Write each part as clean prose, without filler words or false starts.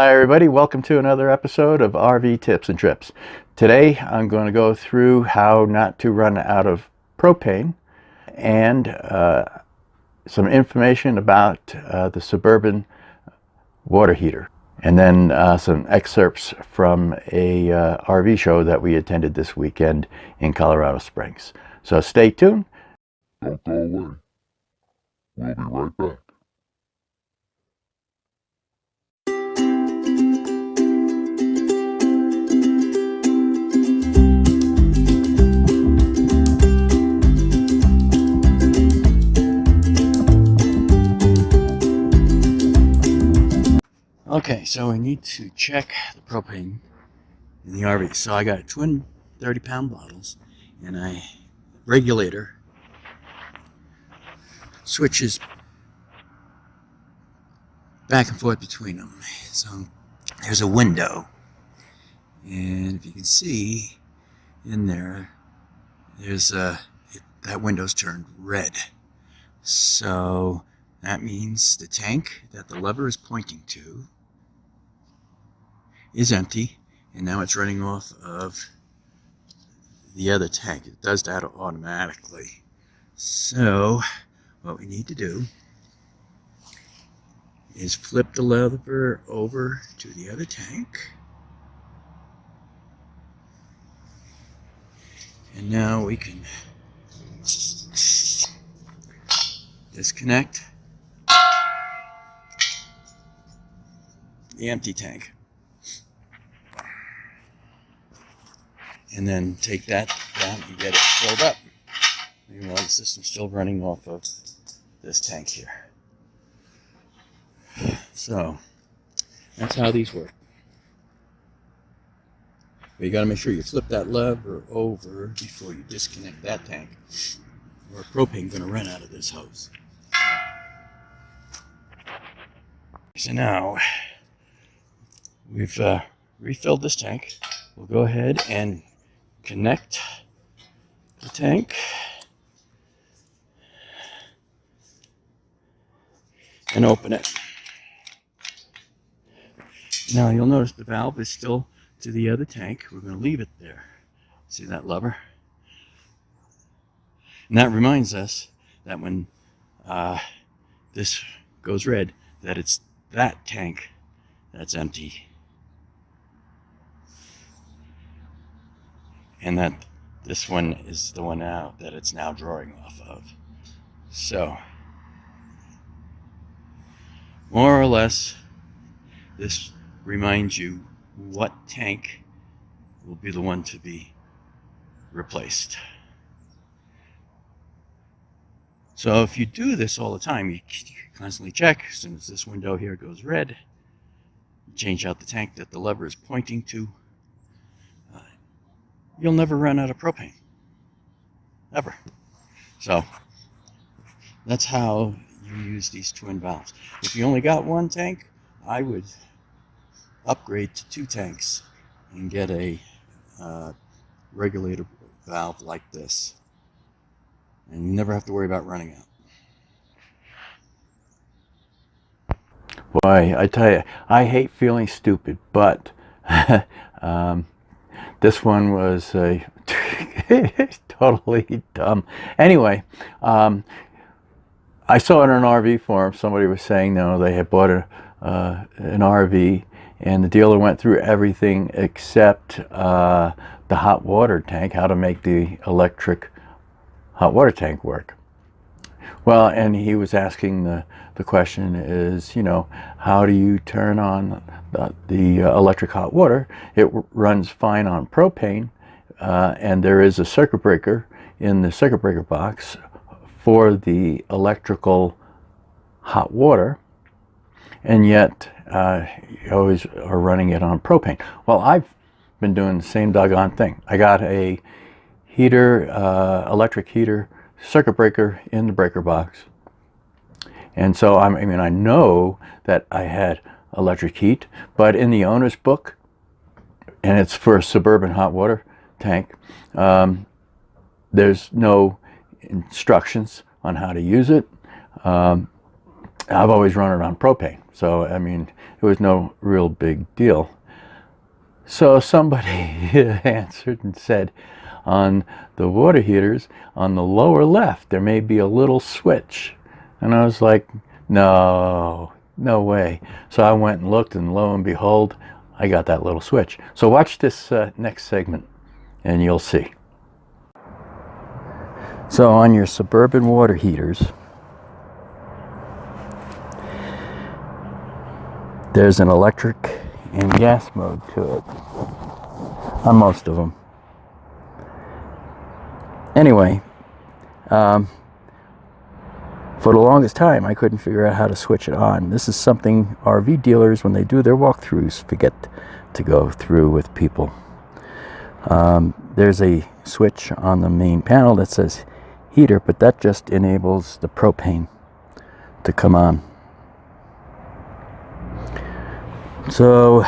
Hi everybody, welcome to another episode of RV Tips and Trips. Today I'm going to go through how not to run out of propane and some information about the Suburban water heater. And then some excerpts from a RV show that we attended this weekend in Colorado Springs. So stay tuned. Don't go away. We'll be right back. Okay, so we need to check the propane in the RV. So I got twin 30-pound bottles and a regulator switches back and forth between them. So there's a window, and if you can see in there, there's that window's turned red. So that means the tank that the lever is pointing to is empty, and now it's running off of the other tank. It does that automatically. So what we need to do is flip the lever over to the other tank. And now we can disconnect the empty tank. And then take that down and get it filled up. Meanwhile, the system's still running off of this tank here. So that's how these work. But you got to make sure you flip that lever over before you disconnect that tank, or propane's going to run out of this hose. So now we've refilled this tank. We'll go ahead and connect the tank and open it. Now you'll notice the valve is still to the other tank. We're going to leave it there. See that lever? And that reminds us that when this goes red, that it's that tank that's empty, and that this one is the one now that it's now drawing off of. So more or less, this reminds you what tank will be the one to be replaced. So if you do this all the time, you constantly check. As soon as this window here goes red, you change out the tank that the lever is pointing to. You'll never run out of propane. Ever. So that's how you use these twin valves. If you only got one tank, I would upgrade to 2 tanks and get a regulator valve like this. And you never have to worry about running out. Boy, I tell you, I hate feeling stupid, but this one was totally dumb. Anyway, I saw in an RV forum, somebody was saying, no, they had bought an RV, and the dealer went through everything except the hot water tank, how to make the electric hot water tank work. Well, and he was asking the question is, how do you turn on the electric hot water? It runs fine on propane, and there is a circuit breaker in the circuit breaker box for the electrical hot water, and yet you always are running it on propane. Well, I've been doing the same doggone thing. I got a heater, electric heater circuit breaker in the breaker box, and so I know that I had electric heat, but in the owner's book, and it's for a Suburban hot water tank, there's no instructions on how to use it. I've always run it on propane, so I mean, it was no real big deal. So somebody answered and said, on the water heaters, on the lower left, there may be a little switch. And I was like, no, no way. So I went and looked, and lo and behold, I got that little switch. So watch this next segment, and you'll see. So on your Suburban water heaters, there's an electric and gas mode to it on most of them. Anyway, for the longest time I couldn't figure out how to switch it on. This is something RV dealers, when they do their walkthroughs, forget to go through with people. There's a switch on the main panel that says heater, but that just enables the propane to come on. So,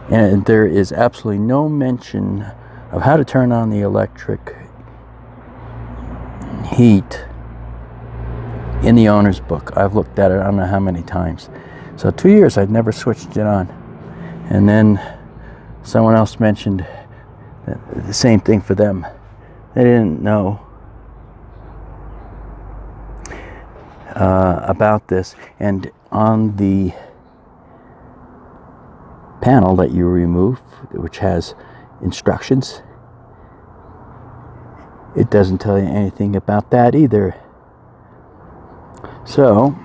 and there is absolutely no mention of how to turn on the electric heat in the owner's book. I've looked at it I don't know how many times. So 2 years I'd never switched it on. And then someone else mentioned the same thing for them. They didn't know about this. And on the panel that you remove, which has instructions, it doesn't tell you anything about that either. So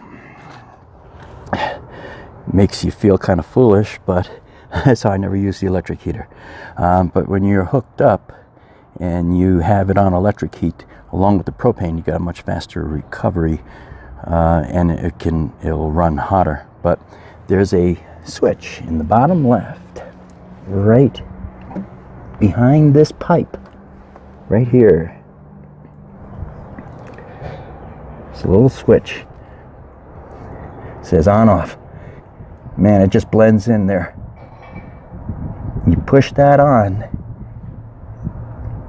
makes you feel kind of foolish, but that's how I never use the electric heater. But when you're hooked up and you have it on electric heat along with the propane, you got a much faster recovery, and it'll run hotter. But there's a switch in the bottom left, right behind this pipe, right here. It's a little switch. It says on off. Man, it just blends in there. You push that on,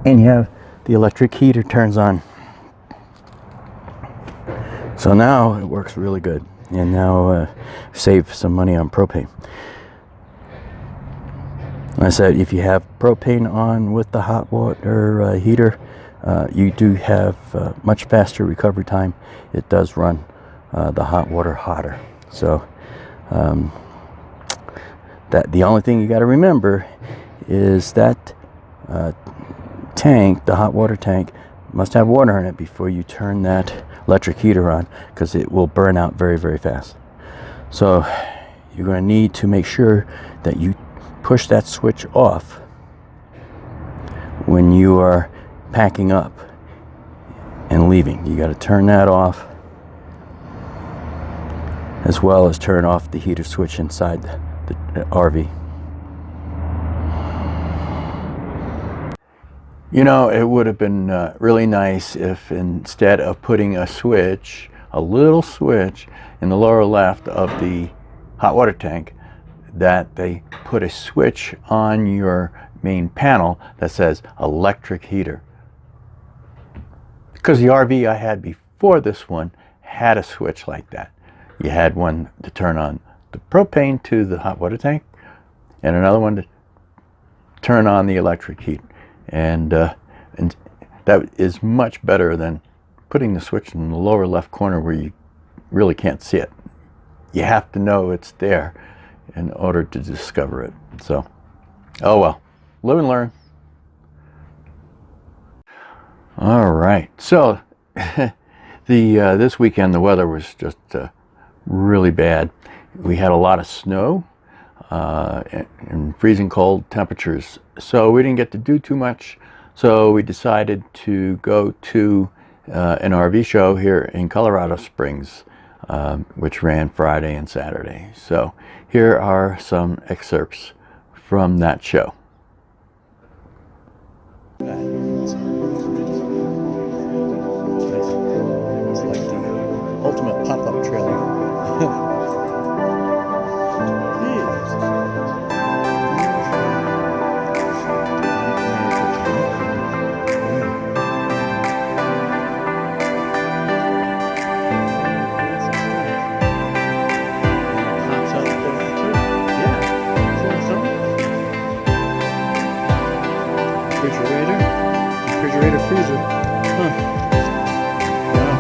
and you have the electric heater turns on. So now it works really good, and now save some money on propane. I said if you have propane on with the hot water heater, you do have much faster recovery time. It does run the hot water hotter. So that the only thing you got to remember is that tank, the hot water tank, must have water in it before you turn that electric heater on, because it will burn out very, very fast. So you're going to need to make sure that you push that switch off when you are packing up and leaving. You got to turn that off, as well as turn off the heater switch inside the RV. You know, it would have been really nice if instead of putting a switch, a little switch in the lower left of the hot water tank, that they put a switch on your main panel that says electric heater. Because the RV I had before this one had a switch like that. You had one to turn on the propane to the hot water tank, and another one to turn on the electric heat. And that is much better than putting the switch in the lower left corner where you really can't see it. You have to know it's there in order to discover it. So, oh well, live and learn. All right, so this weekend the weather was just really bad. We had a lot of snow and freezing cold temperatures, so we didn't get to do too much. So we decided to go to an RV show here in Colorado Springs, which ran Friday and Saturday. So here are some excerpts from that show. It's like the ultimate pop-up trailer. freezer. Huh. Yeah.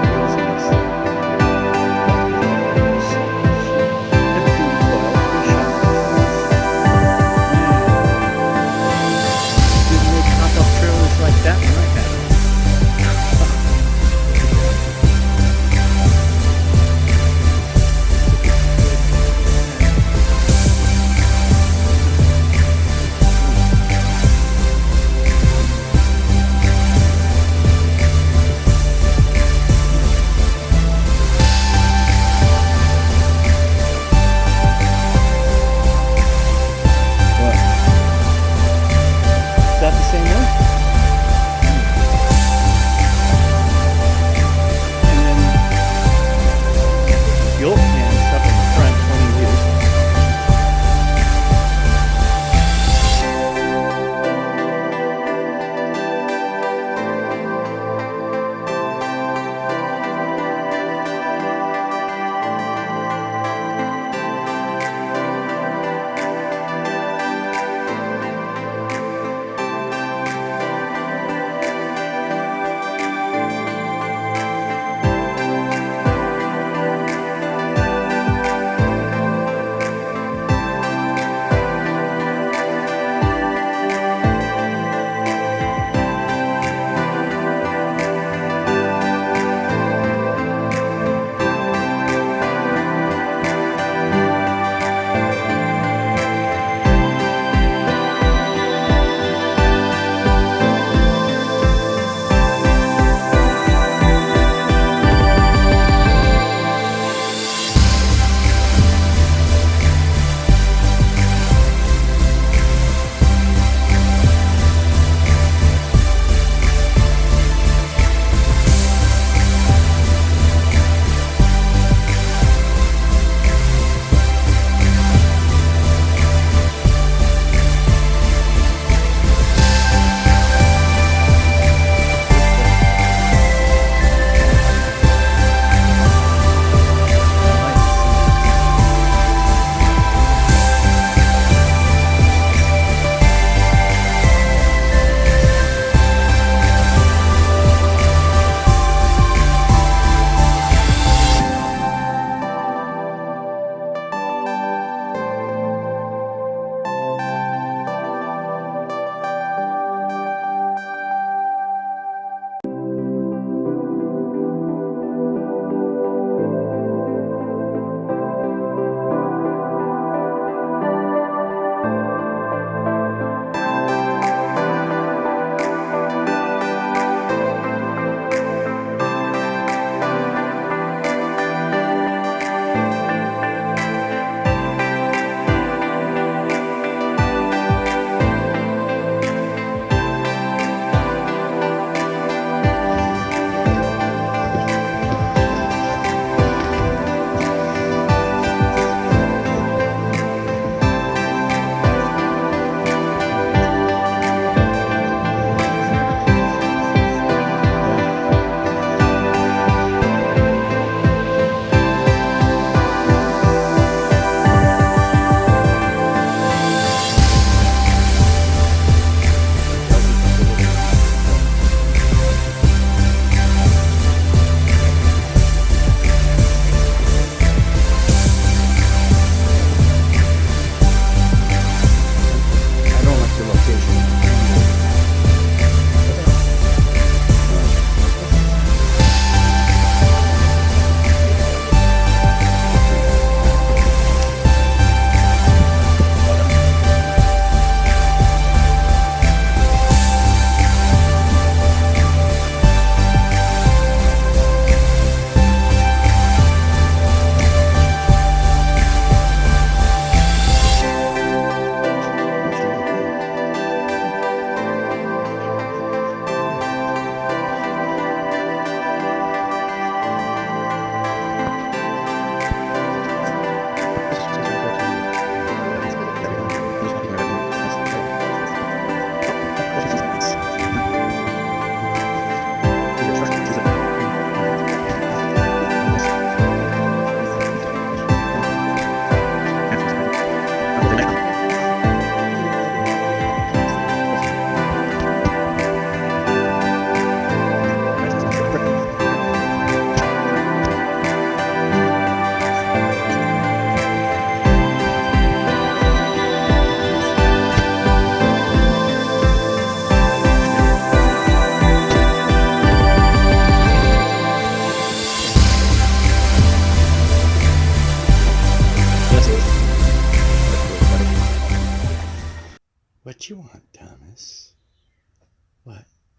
Military stuff. Didn't make hot-dog trailers like that when I had it.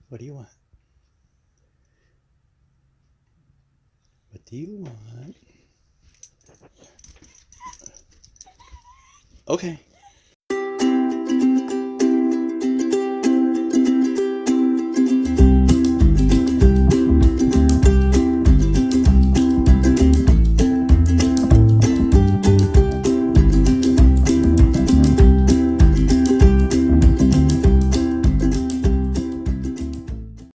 What do you want? What do you want? Okay.